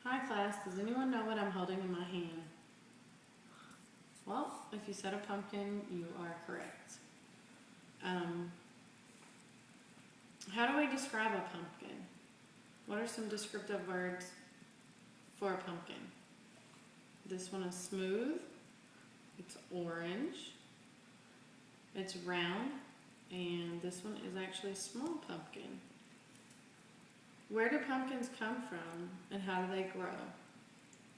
Hi class, does anyone know what I'm holding in my hand? Well, if you said a pumpkin, you are correct. Um, how do we describe a pumpkin? What are some descriptive words for a pumpkin? This one is smooth, it's orange, it's round, and this one is actually a small pumpkin. Where do pumpkins come from and how do they grow?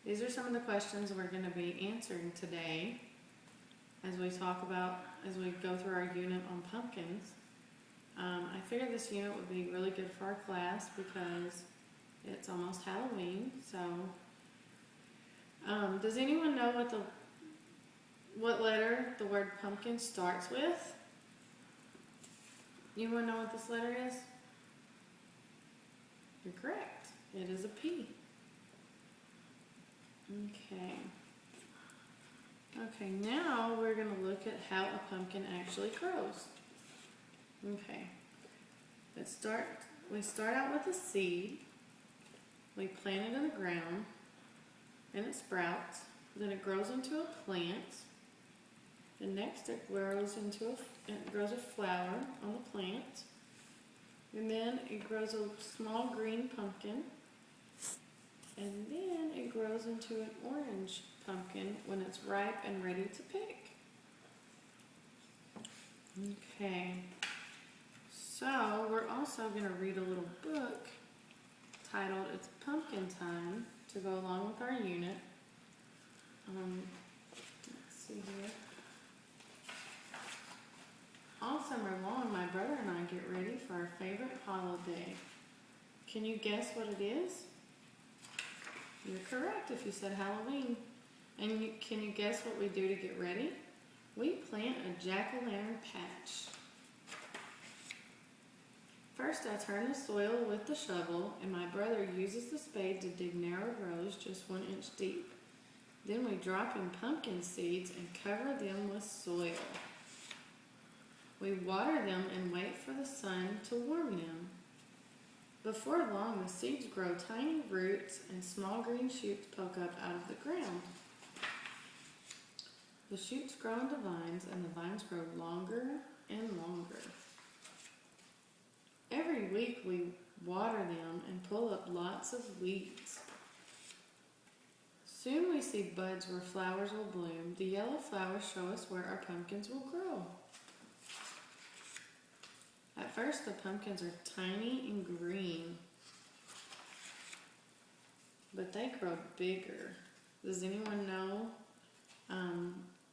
These are some of the questions we're going to be answering today as we go through our unit on pumpkins. I figured this unit would be really good for our class because it's almost Halloween. So, does anyone know what letter the word pumpkin starts with? Anyone know what this letter is? You're correct. It is a P. Okay, now we're going to look at how a pumpkin actually grows. Okay, we start out with a seed. We plant it in the ground, and it sprouts. Then it grows into a plant. And next it grows a flower on the plant. And then it grows a small green pumpkin. And then it grows into an orange pumpkin when it's ripe and ready to pick. Okay, so we're also going to read a little book titled It's Pumpkin Time to go along with our unit. Let's see here. All summer long, my brother and I get ready for our favorite holiday. Can you guess what it is? You're correct if you said Halloween. And can you guess what we do to get ready? We plant a jack-o'-lantern patch. First, I turn the soil with the shovel, and my brother uses the spade to dig narrow rows just 1 inch deep. Then we drop in pumpkin seeds and cover them with soil. We water them and wait for the sun to warm them. Before long, the seeds grow tiny roots and small green shoots poke up out of the ground. The shoots grow into vines, and the vines grow longer and longer. Every week we water them and pull up lots of weeds. Soon we see buds where flowers will bloom. The yellow flowers show us where our pumpkins will grow. At first the pumpkins are tiny and green, but they grow bigger. Does anyone know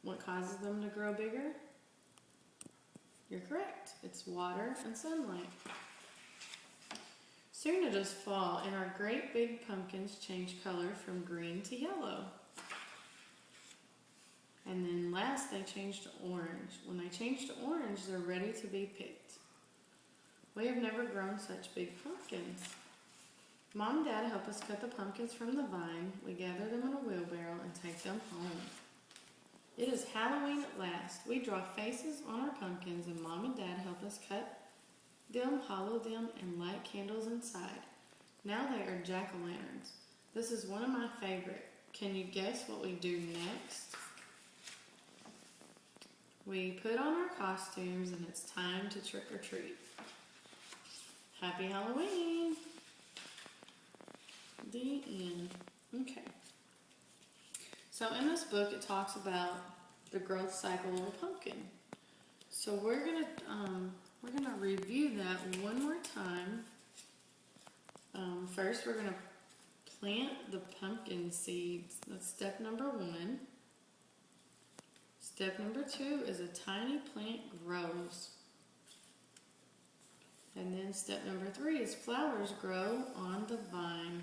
what causes them to grow bigger? You're correct. It's water and sunlight. Soon it is fall, and our great big pumpkins change color from green to yellow. And then last they change to orange. When they change to orange, they're ready to be picked. We have never grown such big pumpkins. Mom and Dad help us cut the pumpkins from the vine. We gather them in a wheelbarrow and take them home. It is Halloween at last. We draw faces on our pumpkins, and Mom and Dad help us cut them, hollow them, and light candles inside. Now they are jack-o'-lanterns. This is one of my favorite. Can you guess what we do next? We put on our costumes, and it's time to trick or treat. Happy Halloween! The end. Okay. So in this book, it talks about the growth cycle of a pumpkin. So we're gonna review that one more time. First, we're gonna plant the pumpkin seeds. That's step number 1. Step number 2 is a tiny plant grows. And then step number 3 is flowers grow on the vine.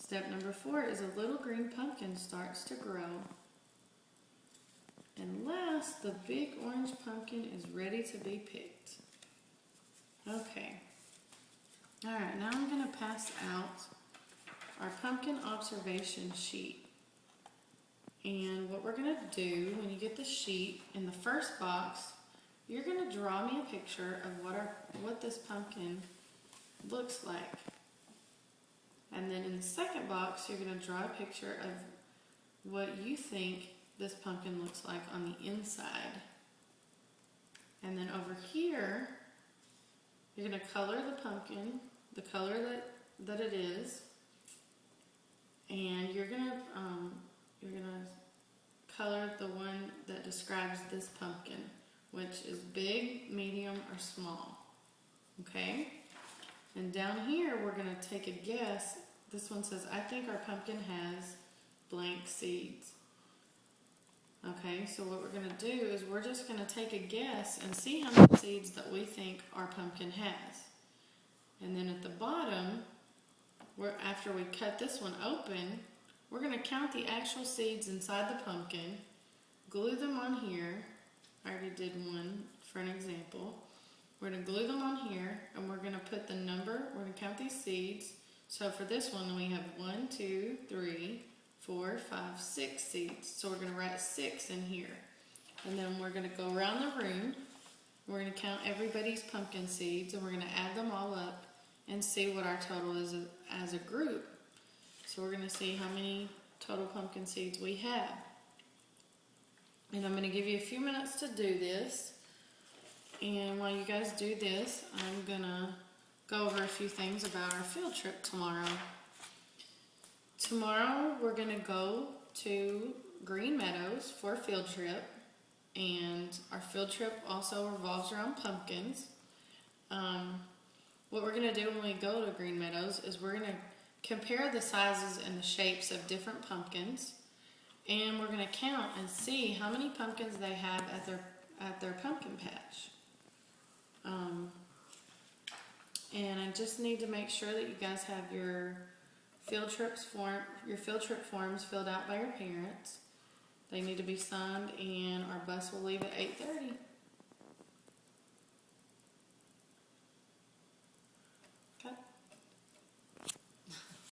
Step number 4 is a little green pumpkin starts to grow. And last, the big orange pumpkin is ready to be picked. Okay. Alright, now I'm going to pass out our pumpkin observation sheet. And what we're going to do, when you get the sheet, in the first box, you're going to draw me a picture of what this pumpkin looks like. And then in the second box, you're going to draw a picture of what you think this pumpkin looks like on the inside. And then over here, you're going to color the pumpkin, the color that it is, and you're gonna color the one that describes this pumpkin, which is big, medium, or small. Okay? And down here, we're gonna take a guess. This one says, I think our pumpkin has blank seeds. Okay, so what we're gonna do is we're just gonna take a guess and see how many seeds that we think our pumpkin has. And then at the bottom, after we cut this one open, we're going to count the actual seeds inside the pumpkin, glue them on here. I already did one for an example. We're going to glue them on here, and we're going to put the number, we're going to count these seeds. So for this one, we have 1, 2, 3, 4, 5, 6 seeds. So we're going to write 6 in here. And then we're going to go around the room. We're going to count everybody's pumpkin seeds, and we're going to add them all up and see what our total is as a group. So we're going to see how many total pumpkin seeds we have. And I'm going to give you a few minutes to do this. And while you guys do this, I'm going to go over a few things about our field trip tomorrow. Tomorrow we're going to go to Green Meadows for a field trip. And our field trip also revolves around pumpkins. What we're going to do when we go to Green Meadows is we're going to compare the sizes and the shapes of different pumpkins, and we're going to count and see how many pumpkins they have at their pumpkin patch. And I just need to make sure that you guys have your field trip forms filled out by your parents. They need to be signed, and our bus will leave at 8:30.